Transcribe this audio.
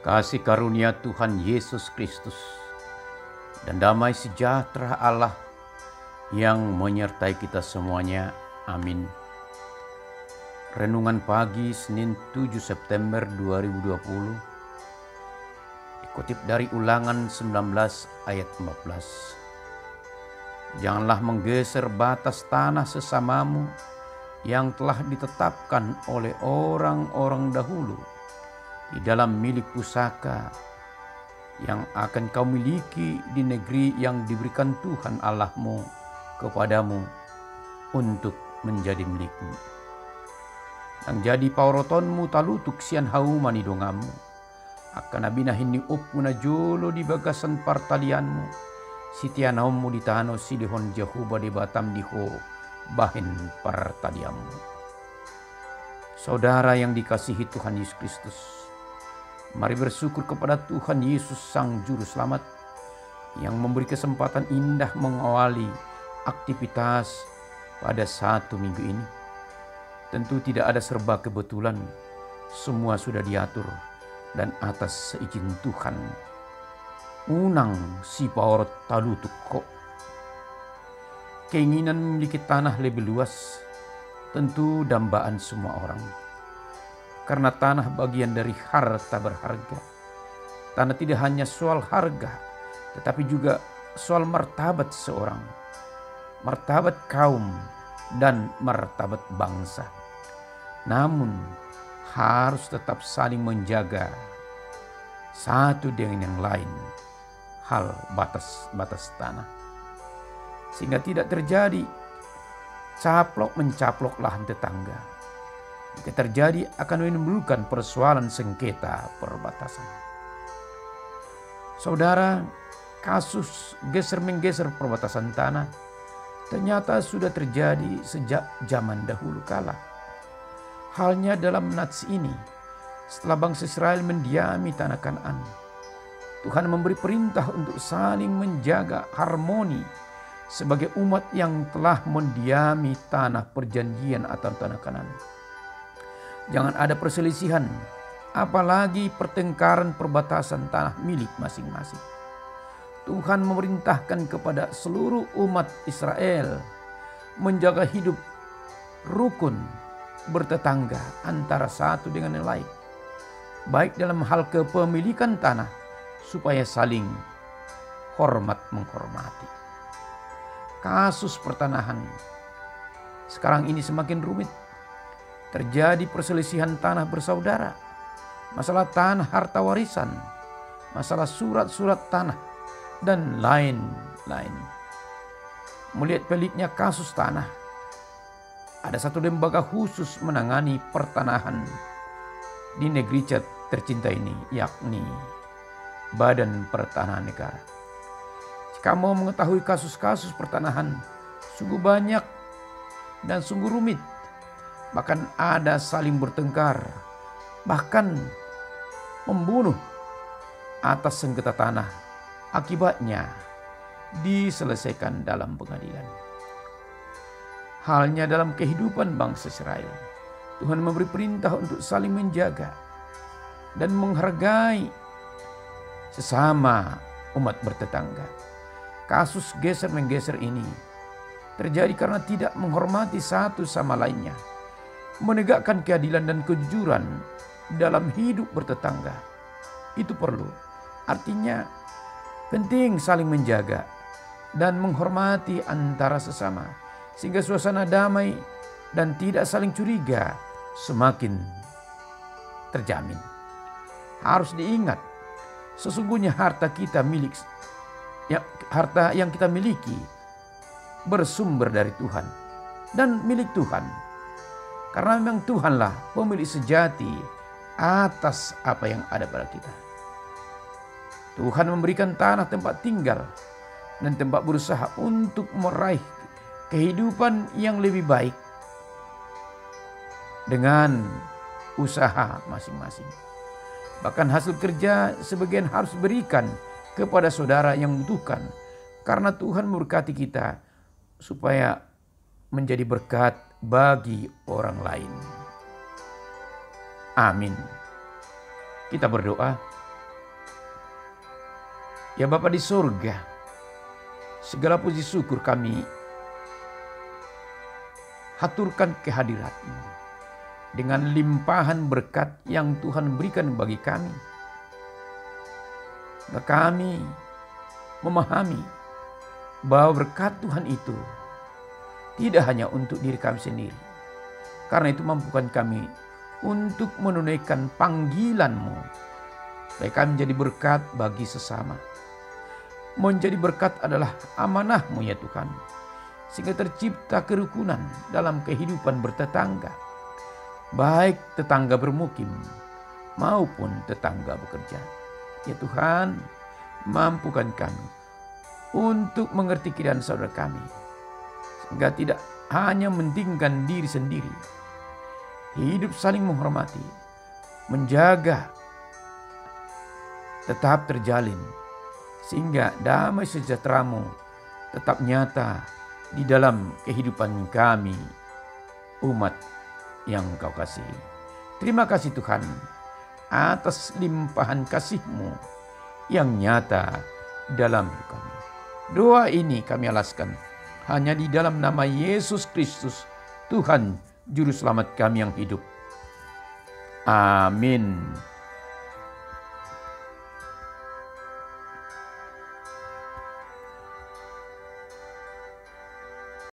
Kasih karunia Tuhan Yesus Kristus dan damai sejahtera Allah yang menyertai kita semuanya. Amin. Renungan pagi Senin 7 September 2020 dikutip dari Ulangan 19 ayat 14. Janganlah menggeser batas tanah sesamamu yang telah ditetapkan oleh orang-orang dahulu di dalam milik pusaka yang akan kau miliki di negeri yang diberikan Tuhan Allahmu kepadamu untuk menjadi milikmu. Yang jadi paurotonmu talutuk sian haumani dongamu akan abinahin ni upuna jolo di bagasan partalianmu sitianaummu di tano silihon Jehuba di batam diho bahin partalianmu. Saudara yang dikasihi Tuhan Yesus Kristus, mari bersyukur kepada Tuhan Yesus Sang Juru Selamat yang memberi kesempatan indah mengawali aktivitas pada satu minggu ini. Tentu tidak ada serba kebetulan, semua sudah diatur dan atas seizin Tuhan. Unang si paorot talutuk kok. Keinginan memiliki tanah lebih luas tentu dambaan semua orang. Karena tanah bagian dari harta berharga. Tanah tidak hanya soal harga, tetapi juga soal martabat seorang, martabat kaum, dan martabat bangsa. Namun harus tetap saling menjaga satu dengan yang lain hal batas-batas tanah. Sehingga tidak terjadi caplok mencaplok lahan tetangga. Jika terjadi akan menimbulkan persoalan sengketa perbatasan. Saudara, kasus geser-menggeser perbatasan tanah ternyata sudah terjadi sejak zaman dahulu kala. Halnya dalam nats ini, setelah bangsa Israel mendiami tanah Kanaan, Tuhan memberi perintah untuk saling menjaga harmoni sebagai umat yang telah mendiami tanah perjanjian atau tanah Kanaan. Jangan ada perselisihan, apalagi pertengkaran perbatasan tanah milik masing-masing. Tuhan memerintahkan kepada seluruh umat Israel menjaga hidup rukun bertetangga antara satu dengan yang lain, baik dalam hal kepemilikan tanah supaya saling hormat menghormati. Kasus pertanahan sekarang ini semakin rumit. Terjadi perselisihan tanah bersaudara, masalah tanah harta warisan, masalah surat-surat tanah, dan lain-lain. Melihat peliknya kasus tanah, ada satu lembaga khusus menangani pertanahan di negeri tercinta ini, yakni Badan Pertanahan Negara. Jika mau mengetahui kasus-kasus pertanahan, sungguh banyak dan sungguh rumit. Bahkan ada saling bertengkar, bahkan membunuh atas sengketa tanah. Akibatnya diselesaikan dalam pengadilan. Halnya dalam kehidupan bangsa Israel, Tuhan memberi perintah untuk saling menjaga dan menghargai sesama umat bertetangga. Kasus geser-menggeser ini terjadi karena tidak menghormati satu sama lainnya. Menegakkan keadilan dan kejujuran dalam hidup bertetangga itu perlu. Artinya penting saling menjaga dan menghormati antara sesama sehingga suasana damai dan tidak saling curiga semakin terjamin. Harus diingat, sesungguhnya harta yang kita miliki bersumber dari Tuhan dan milik Tuhan. Karena memang Tuhanlah pemilik sejati atas apa yang ada pada kita. Tuhan memberikan tanah tempat tinggal dan tempat berusaha untuk meraih kehidupan yang lebih baik dengan usaha masing-masing. Bahkan hasil kerja sebagian harus berikan kepada saudara yang membutuhkan. Karena Tuhan memberkati kita supaya menjadi berkat bagi orang lain. Amin. Kita berdoa. Ya Bapa di surga, segala puji syukur kami haturkan kehadirat-Mu dengan limpahan berkat yang Tuhan berikan bagi kami. Dan kami memahami bahwa berkat Tuhan itu tidak hanya untuk diri kami sendiri. Karena itu mampukan kami untuk menunaikan panggilan-Mu, supaya kami menjadi berkat bagi sesama. Menjadi berkat adalah amanah-Mu ya Tuhan, sehingga tercipta kerukunan dalam kehidupan bertetangga, baik tetangga bermukim maupun tetangga bekerja. Ya Tuhan, mampukan kami untuk mengerti keadaan saudara kami, sehingga tidak hanya mementingkan diri sendiri. Hidup saling menghormati, menjaga, tetap terjalin, sehingga damai sejahtera-Mu tetap nyata di dalam kehidupan kami, umat yang Kau kasihi. Terima kasih Tuhan atas limpahan kasih-Mu yang nyata dalam hidup kami. Doa ini kami alaskan hanya di dalam nama Yesus Kristus, Tuhan Juru Selamat kami yang hidup. Amin.